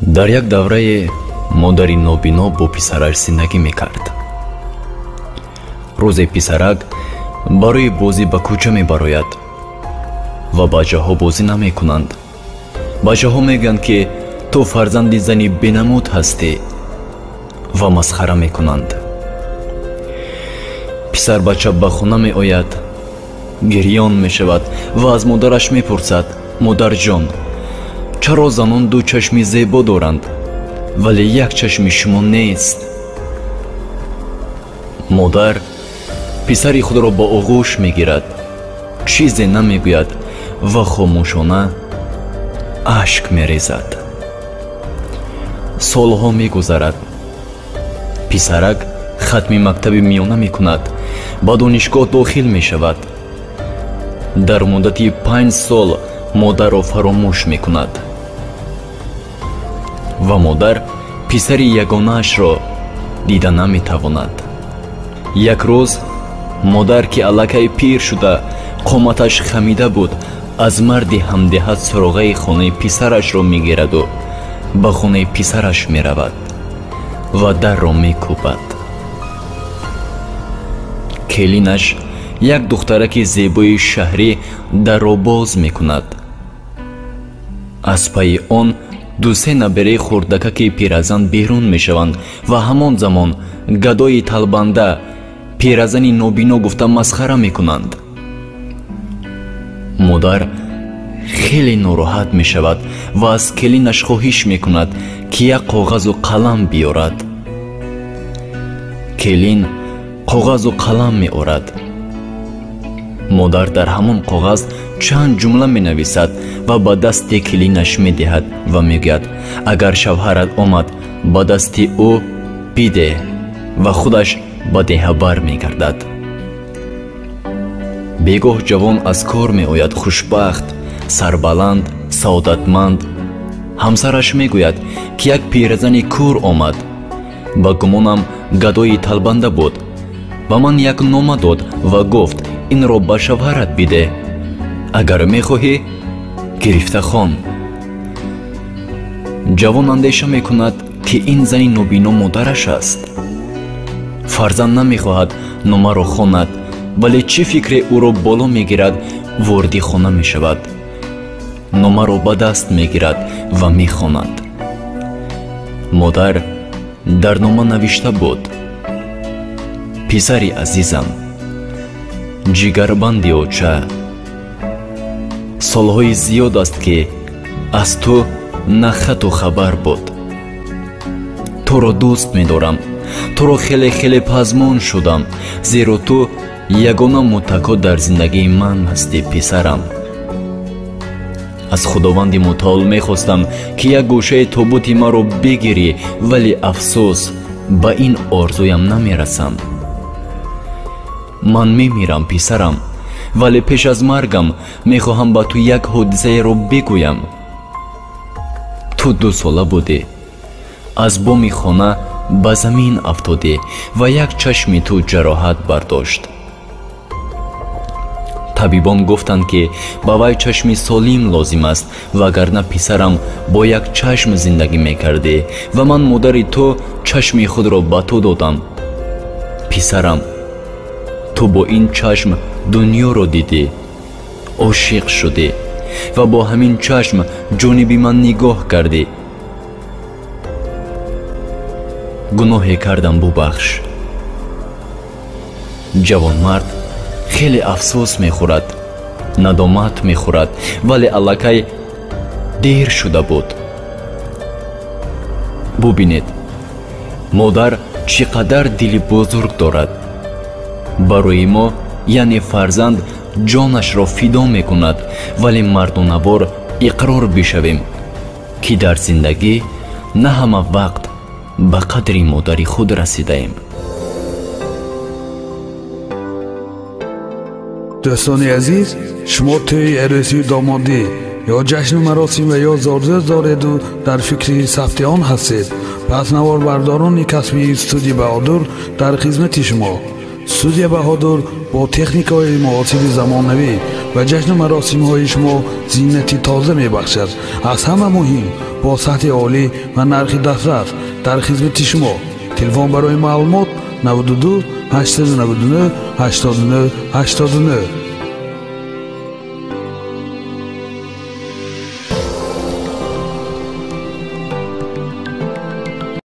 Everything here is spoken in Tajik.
дар як даврае модари нобино бо писараш зиндагӣ мекард. рӯзе писарак барои бозӣ ба кӯча мебарояд ва бачаҳо бозӣ намекунанд. бачаҳо мегӯянд ки ту фарзанди зани бенамуд ҳастӣ ва масхара мекунанд. писарбача ба хона меояд, гирён мешавад ва аз модараш мепурсад: модарҷон, чаро занон ду чашми зебо доранд, вале як чашми шумо нест? модар писари худро ба оғӯш мегирад, чизе намегӯяд ва хомӯшона ашк мерезад. солҳо мегузарад. писарак хатми мактаби миёна мекунад, ба донишгоҳ дохил мешавад. дар муддати 5 сол модарро фаромӯш мекунад ва модар писари ягонаашро дида наметавонад. як рӯз модар ки аллакай пир шуда қоматаш хамида буд, аз марди ҳамдиҳат суроғаи хонаи писарашро мегираду ба хонаи писараш меравад ва дарро мекӯбад. келинаш, як духтараки зебои шаҳрӣ, дарро боз мекунад. аз пайи он ду-се набераи хурдакаки пиразан берун мешаванд ва ҳамон замон гадои талбанда пиразани нобино гуфта масхара мекунанд. модар хеле нороҳат мешавад ва аз келинаш хоҳиш мекунад ки як коғазу қалам биёрад. келин коғазу қалам меорад. модар дар ҳамон коғаз чанд ҷумла менависад ва ба дасти келинаш медиҳад ва мегӯяд: агар шавҳарат омад, ба дасти ӯ бидеҳ, ва худаш ба деҳабар мегардад. бегоҳ ҷавон аз кор меояд хушбахт, сарбаланд, саодатманд. ҳамсараш мегӯяд ки як пиразани кӯр омад. ба гумонам гадои талбанда буд. ба ман як нома дод ва гуфт: инро ба шавҳарат бидеҳ. агар мехоҳӣ, гирифта хон. ҷавон андеша мекунад ки ин зани нобино модараш аст. фарзанд намехоҳад номаро хонад, вале чӣ фикре ӯро боло мегирад, ворди хона мешавад. номаро ба даст мегирад ва мехонад. модар дар нома навишта буд: писари азизам, ҷигарбанди оча, солҳои зиёд аст ки аз ту на хату хабар буд. туро дӯст медорам, туро хеле пазмон шудам, зеро ту ягона муттако дар зиндагии ман ҳастӣ, писарам. аз худованди мутаол мехостам ки як гӯшаи тобути маро бигирӣ, вале афсӯс, ба ин орзуям намерасам. ман мемирам, писарам, вале пеш аз маргам мехоҳам ба ту як ҳодисаеро бигӯям. ту 2 сола будӣ, аз боми хона ба замин афтодӣ ва як чашми ту ҷароҳат бардошт. табибон гуфтанд ки ба вай чашми солим лозим аст, вагарна писарам бо як чашм зиндагӣ мекардӣ ва ман модари ту чашми худро ба ту додам. писарам, ту бо ин чашм дуньёро дидӣ, ошиқ шудӣ ва бо ҳамин чашм ҷониби ман нигоҳ кардӣ. гуноҳе кардам, бубахш. ҷавонмард хеле афсӯс мехӯрад, надомат мехӯрад, вале аллакай дер шуда буд. бубинед, модар чӣ қадар дили бузург дорад. барои мо, яъне фарзанд, ҷонашро фидо мекунад, вале мардонавор иқрор бишавем ки дар зиндагӣ на ҳама вақт ба қадри модари худ расидаем. дӯстони азиз, шумо тӯи арӯсии домодӣ ё ҷашну маросим ва ё зорзӯз дореду дар фикри сафти он ҳастед? пас наворбардорони касбии студияи баҳодур дар хизмати шумо. студияи баҳодур бо техникаҳои муосири замонавӣ ва ҷашну маросимҳои шумо зиннати тоза мебахшад. аз ҳама муҳим бо сатҳи олӣ ва нархи дастрас дар хизмати шумо. телефон барои маълумот 92 899 89 89.